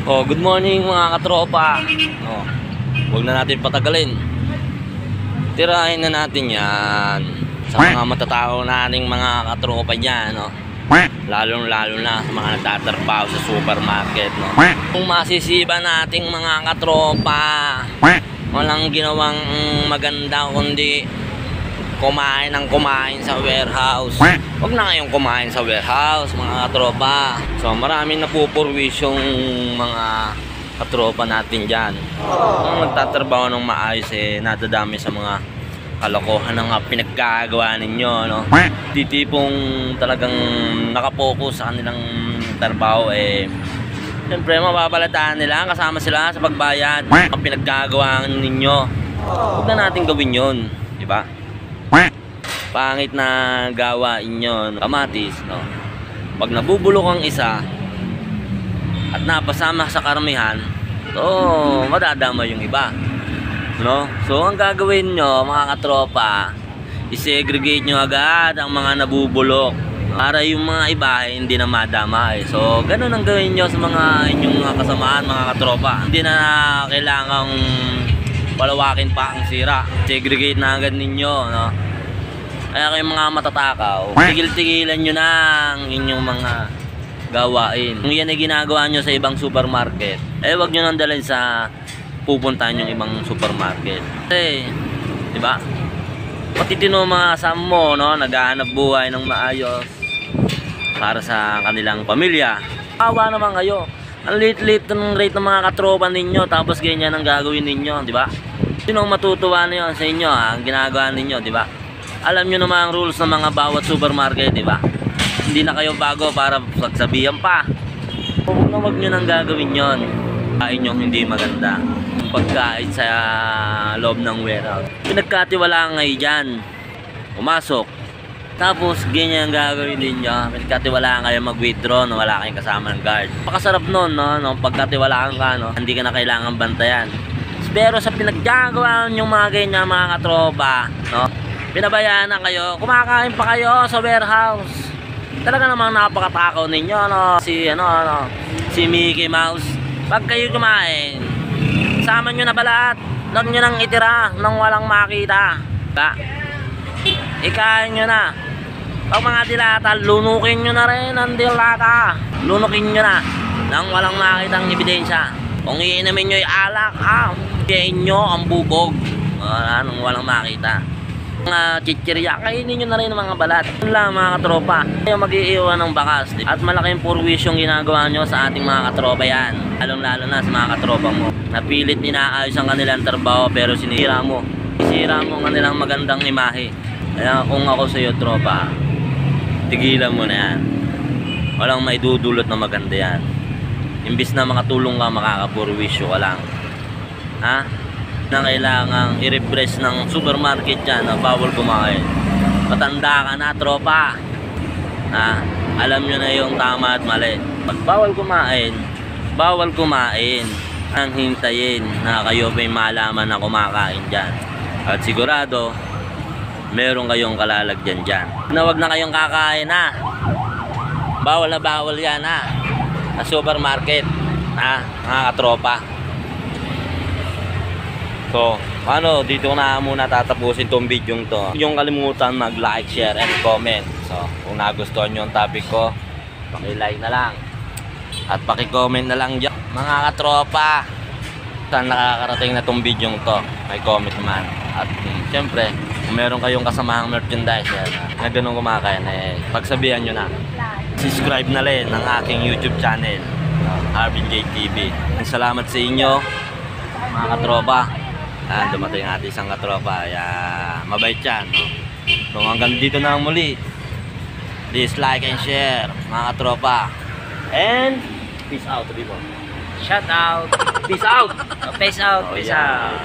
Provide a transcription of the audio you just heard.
Oh, good morning mga katropa. Oh, huwag na natin patagalin. Tirahin na natin yan sa mga matatao nating mga katropa dyan, no? Lalo na sa mga nagtatrabaho sa supermarket, no? Kung masisiba nating mga katropa, walang ginawang maganda kundi kumain ng kumain sa warehouse. Huwag na kayong kumain sa warehouse mga katropa. So maraming napupurwis yung mga katropa natin dyan. Kung nagtatrabaho ng maayos nadadami sa mga kalokohan ng pinaggagawa ninyo, no? Titipong talagang nakapokus sa kanilang trabaho siyempre mababalataan nila kasama sila sa pagbayad ang pinaggagawa ninyo. Huwag na natin gawin yun, di ba? Pangit na gawain nyo, no? Kamatis, no? Pag nabubulok ang isa at napasama sa karamihan, madadama yung iba, no? So ang gagawin nyo mga katropa, isegregate nyo agad ang mga nabubulok para yung mga iba hindi na madama. So ganun ang gawin nyo sa mga inyong mga kasamaan mga katropa. Hindi na kailangang palawakin pa ang sira. Segregate na agad ninyo, no? Kaya kayong mga matatakaw, tigil-tigilan nyo na ang inyong mga gawain. Kung yan ay ginagawa nyo sa ibang supermarket, wag nyo nang dalhin sa pupuntahan yung ibang supermarket. Kasi, diba? Matitino mga kasama mo, no? Naghahanap buhay ng maayos para sa kanilang pamilya. Awa naman kayo. Ang liit-liit ng rate ng mga katropa ninyo, tapos ganyan ang gagawin ninyo, diba? Sino ang matutuwa na yun sa inyo, ang ginagawa ninyo, diba? Alam nyo naman ang rules ng mga bawat supermarket, di ba? Hindi na kayo bago para pagsabihan pa. Huwag nyo nang gagawin yon. Kain nyo hindi maganda. Pagkain sa loob ng warehouse. Pinagkatiwalaan kayo dyan. Pumasok. Tapos ganyan ang gagawin ninyo. Pinagkatiwalaan kayo mag-withdraw na wala kayong kasama ng guard. Pakasarap nun, no? Pagkatiwalaan ka, no? Hindi ka na kailangan bantayan. Pero sa pinaggagawa yung mga ganyan mga katropa, no? Pinabayaan na kayo, kumakain pa kayo sa warehouse. Talaga namang napakatakaw ninyo, no? Si Mickey Mouse. Pag kayo kumain, sama nyo na balat. Huwag nyo nang itira nang walang makita. Diba? Ikain nyo na. Pag mga dilata, lunukin nyo na rin ang dilata. Lunukin nyo na nang walang makitang ebidensya. Kung iinumin nyo yung alak, iinumin nyo ang bubog nang walang makita. Mga chichirya, kainin nyo na rin ng mga balat. Yun lang mga katropa, kayo mag-iiwan ng bakas. At malaking purwis yung ginagawa nyo sa ating mga katropa yan. Lalo na sa mga katropa mo. Napilit inaayos ang kanilang trabaho pero sinira mo ang kanilang magandang imahe. Kaya kung ako sa iyo tropa, tigilan mo na yan. Walang maidudulot na maganda yan. Imbis na makatulong ka, makakapurwisyo ka lang. Ha? Na kailangang i-refresh ng supermarket dyan na bawal kumain. Matanda ka na tropa, alam nyo na yung tama at mali. Pag bawal kumain ang hintayin na kayo may malaman na kumakain dyan. At sigurado meron kayong kalalagyan dyan na wag na kayong kakain bawal na bawal yan sa supermarket mga katropa. So, dito na muna tatapusin tong video to. Huwag yung kalimutan mag-like, share, and comment. So, kung nagustuhan nyo ang topic ko, paki-like na lang. At paki-comment na lang dyan. Mga katropa, saan nakakarating na tong video to, may comment naman. At syempre, kung meron kayong kasamahang merchandise na ganun kumakain, pagsabihan nyo na. Subscribe na rin ng aking YouTube channel, Arvin J TV. Salamat sa inyo, mga katropa. Dumating natin isang katropa, mabait yan, no? So hanggang dito na muli. Please like and share mga katropa. And peace out people. Shout out. Peace out. Peace out. Peace out.